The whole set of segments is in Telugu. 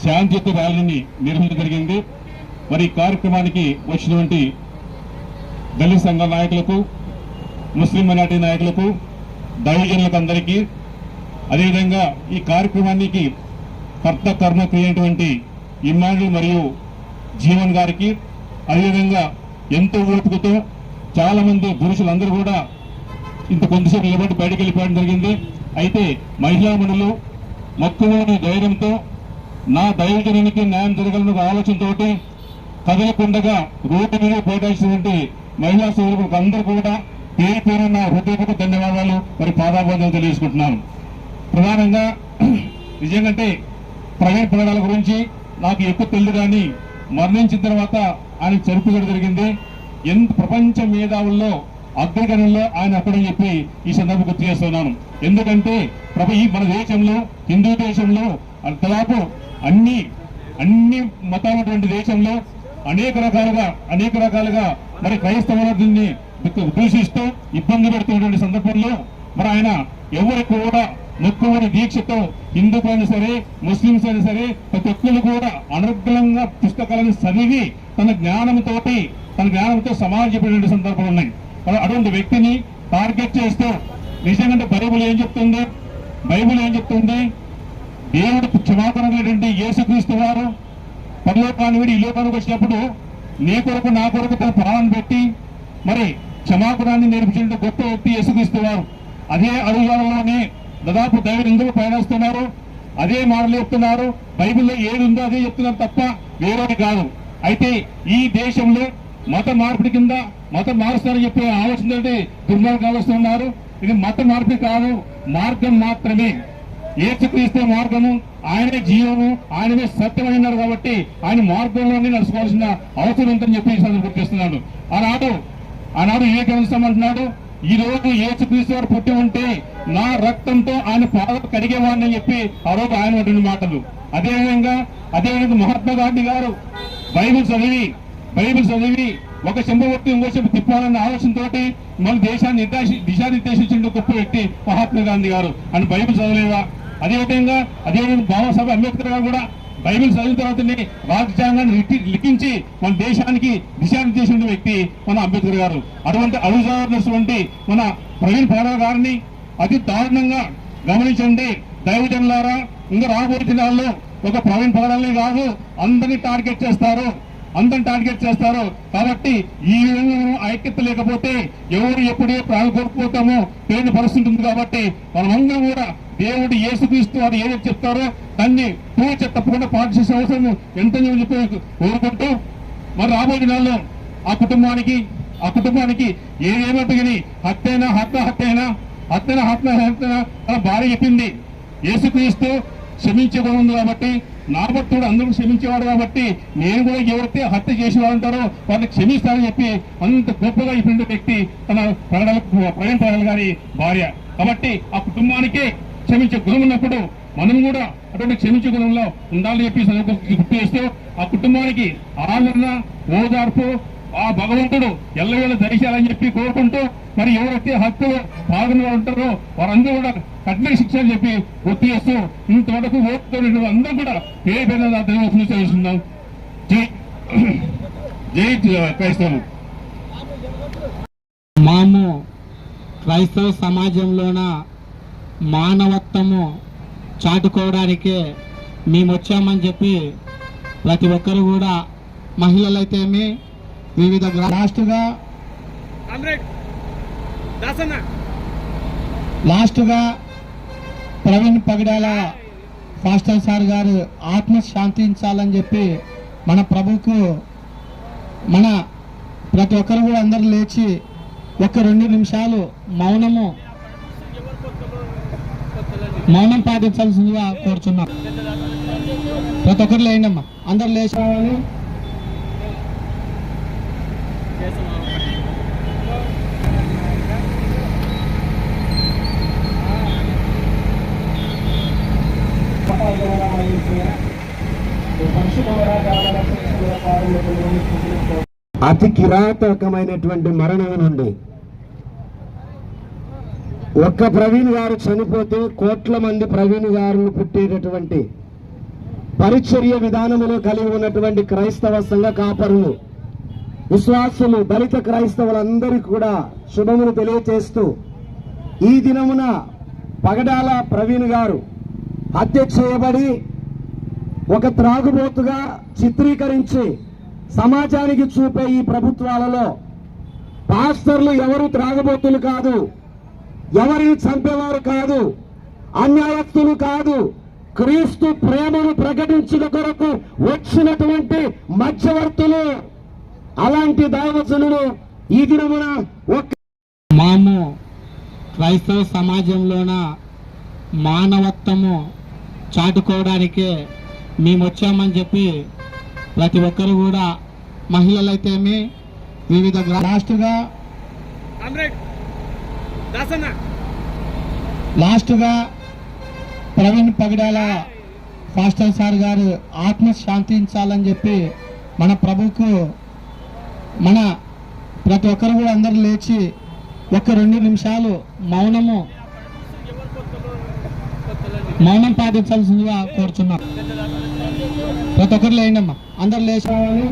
శాంతియుత ర్యాలీని నిర్వహించడం జరిగింది. మరి ఈ కార్యక్రమానికి వచ్చినటువంటి దళిత సంఘ నాయకులకు, ముస్లిం మైనార్టీ నాయకులకు, దైవజనులకు అందరికీ, అదేవిధంగా ఈ కార్యక్రమానికి కర్త కర్మ క్రియటువంటి ఇమ్మానుయల్ మరియు జీవన్ గారికి, అదేవిధంగా ఎంతో ఓపికతో చాలా మంది పురుషులందరూ కూడా ఇంత కొంతసేపు నిలబడి బయటకు వెళ్ళిపోవడం జరిగింది. అయితే మహిళా మనులు మక్కువని ధైర్యంతో నా దైవజనునికి న్యాయం జరగాలన్న ఆలోచనతో కదలకుండగా రోడ్డు మీద పోటాల్సినటువంటి మహిళా సోదరులకు అందరూ కూడా పేరు పేరు నా హృదయపూర్వక ధన్యవాదాలు మరి పాదాబంధాలు తెలియజేసుకుంటున్నాను. ప్రధానంగా నిజంగా ప్రవీణ్ పగడాల గురించి నాకు ఎక్కువ తెలియదు, కానీ మరణించిన తర్వాత ఆయన చనిపోవడం జరిగింది. ఎంత ప్రపంచ మేధావుల్లో అగ్రగణంలో ఆయన అక్కడని చెప్పి ఈ సందర్భం గుర్తు చేస్తున్నాను. ఎందుకంటే ఈ మన దేశంలో, హిందూ దేశంలో దాదాపు అన్ని మతాలటువంటి దేశంలో అనేక రకాలుగా మరి క్రైస్తవులని దూషిస్తూ ఇబ్బంది పెడుతున్నటువంటి సందర్భంలో మరి ఆయన ఎవరికి కూడా మొక్కువని దీక్షతో హిందువులైనా సరే, ముస్లింస్ అయినా సరే, ప్రతి ఒక్కరు కూడా అనర్గళంగా పుస్తకాలను చదివి తన జ్ఞానంతో సమాజం చెప్పినటువంటి సందర్భాలు ఉన్నాయి. అటువంటి వ్యక్తిని టార్గెట్ చేస్తూ నిజంగా బైబిల్ ఏం చెప్తుంది? దేవుడు క్షమాపణటువంటి యేసుక్రీస్తు వారు పరలోకాన్ని విడి ఈ లోకానికి వచ్చినప్పుడు నీ కొరకు నా కొరకు తన ప్రాణం పెట్టి మరి క్షమాపణాన్ని నేర్పించిన గొప్ప వ్యక్తి యేసుక్రీస్తు వారు. అదే అడుగులోనే దాదాపు దైవం ఎందుకు పయనిస్తున్నారు, అదే మాటలు చెప్తున్నారు. బైబిల్లో ఏది ఉందో అదే చెప్తున్నారు తప్ప వేరేది కాదు. అయితే ఈ దేశంలో మత మార్పిడి కింద మతం మారుస్తారని చెప్పి ఆలోచన దుర్మార్గం ఆలోచిస్తున్నారు. ఇది మత మార్పిడి కాదు, మార్గం మాత్రమే. యేసుక్రీస్తు మార్గము, ఆయనే జీవము, ఆయననే సత్యం అన్నారు. కాబట్టి ఆయన మార్గంలోనే నడుచుకోవాల్సిన అవసరం ఉందని చెప్పి గుర్తిస్తున్నాడు. ఆనాడు వివేకానంద అంటున్నాడు, ఈ రోజు యేసుక్రీస్తు వారు పుట్టి ఉంటే నా రక్తంతో ఆయన పాదాలు కడిగేవాడిని చెప్పి ఆ రోజు ఆయన వంటి మాటలు. అదేవిధంగా మహాత్మా గాంధీ గారు బైబిల్ చదివి ఒక చెంబవట్టి ఇంకో చెంబు తిప్పాలన్న ఆలోచనతోటి మన దేశాన్ని దిశానిర్దేశించిన గొప్ప వ్యక్తి మహాత్మా గాంధీ గారు. అని బైబిల్ చదవలేవా? అదేవిధంగా బాబాసాహెబ్ అంబేద్కర్ గారు కూడా బైబిల్ చదివిన తర్వాతనే రాజ్యాంగాన్ని లిఖించి మన దేశానికి దిశానిర్దేశించిన వ్యక్తి మన అంబేద్కర్ గారు. అటువంటి అడుగుజారున్నటువంటి మన ప్రవీణ్ పగడాల గారిని అతి దారుణంగా గమనించండి. దైవజనులారా, ఇంకా రాబోయే దినాల్లో ఒక ప్రవీణ్ పగడాలని కాదు, అందరినీ టార్గెట్ చేస్తారు. కాబట్టి ఈ విధంగా ఐక్యత లేకపోతే ఎవరు ఎప్పుడే ప్రాణం కోల్పోతామో తెలియని పరిస్థితి ఉంది. కాబట్టి మనమందరం కూడా దేవుడు యేసుక్రీస్తు వారు ఏదైతే చెప్తారో దాన్ని తప్పకుండా పాటించే అవసరం ఎంతని చెప్పి కోరుకుంటూ మరి రాబోయే దినాల్లో ఆ కుటుంబానికి ఏదేమంటే హత్య భార్య చెప్పింది, యేసుక్రీస్తు క్షమించే గుణం ఉంది కాబట్టి, నా భక్తుడు అందరూ క్షమించేవాడు కాబట్టి నేను కూడా ఎవరైతే హత్య చేసేవాడు అంటారో వాళ్ళని క్షమిస్తానని చెప్పి అంత గొప్పగా చెప్పిన వ్యక్తి తన ప్రవీణ్ పగడాల గారి భార్య. కాబట్టి ఆ కుటుంబానికే క్షమించే గుణం ఉన్నప్పుడు మనం కూడా అటువంటి క్షమించే గుణంలో ఉండాలని చెప్పి గుర్తు చేస్తూ ఆ కుటుంబానికి ఆదరణ, ఓదార్పు ఆ భగవంతుడు ఎల్లవేళ ధరించాలని చెప్పి కోరుకుంటూ మరి ఎవరైతే హత్యలో పాల్గొన్న ఉంటారో వారందరూ కూడా కఠిన శిక్ష అని చెప్పి గుర్తు చేస్తూ ఇంతవరకు ఓటుతో అందరూ కూడా పేరు చేస్తున్నాం. జై క్రైస్తవం. మాము క్రైస్తవ సమాజంలోన మానవత్వము చాటుకోవడానికే మేము వచ్చామని చెప్పి ప్రతి ఒక్కరు కూడా మహిళలైతేమి వివిధ లాస్ట్గా ప్రవీణ్ పగడాల ఫాస్టర్ సార్ గారు ఆత్మ శాంతించాలని చెప్పి మన ప్రభుకు మన ప్రతి ఒక్కరు కూడా అందరూ లేచి ఒక 2 నిమిషాలు మౌనం పాటించాల్సిందిగా కోరుచున్నాం. ప్రతి ఒక్కరు లేండమ్మా, అందరు లేచి రావాలి. అతి కిరాతకమైనటువంటి మరణం నుండి ఒక్క ప్రవీణ్ గారు చనిపోతే కోట్ల మంది ప్రవీణ్ గారును పుట్టేటటువంటి పరిచర్య విధానములు కలిగి ఉన్నటువంటి క్రైస్తవ సంఘ కాపరులు, విశ్వాసులు, దళిత క్రైస్తవులందరికీ కూడా శుభములు తెలియచేస్తూ, ఈ దినమున పగడాల ప్రవీణ్ గారు హత్య చేయబడి ఒక త్రాగుబోతుగా చిత్రీకరించి సమాజానికి చూపే ఈ ప్రభుత్వాలలో పాస్టర్లు ఎవరు త్రాగుబోతులు కాదు, ఎవరిని చంపేవారు కాదు, అన్యాయస్తులు కాదు, క్రీస్తు ప్రేమను ప్రకటించిన కొరకు వచ్చినటువంటి మధ్యవర్తులు. అలాంటి దైవజనులు ఈ దినమున మాము క్రైస్తవ సమాజంలోన మానవత్వము చాటుకోవడానికే మేము వచ్చామని చెప్పి ప్రతి ఒక్కరు కూడా, మహిళలైతేమి వివిధ లాస్ట్గా ప్రవీణ్ పగడాల పాస్టర్ సార్ గారు ఆత్మ శాంతించాలని చెప్పి మన ప్రభుకు మన ప్రతి ఒక్కరు కూడా అందరూ లేచి ఒక 2 నిమిషాలు మౌనం పాటించాల్సిందిగా కోరుచున్నాం. ప్రతి ఒక్కరు లేండమ్మా, అందరు లేచి రావాలి.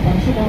పరిశుభ్ర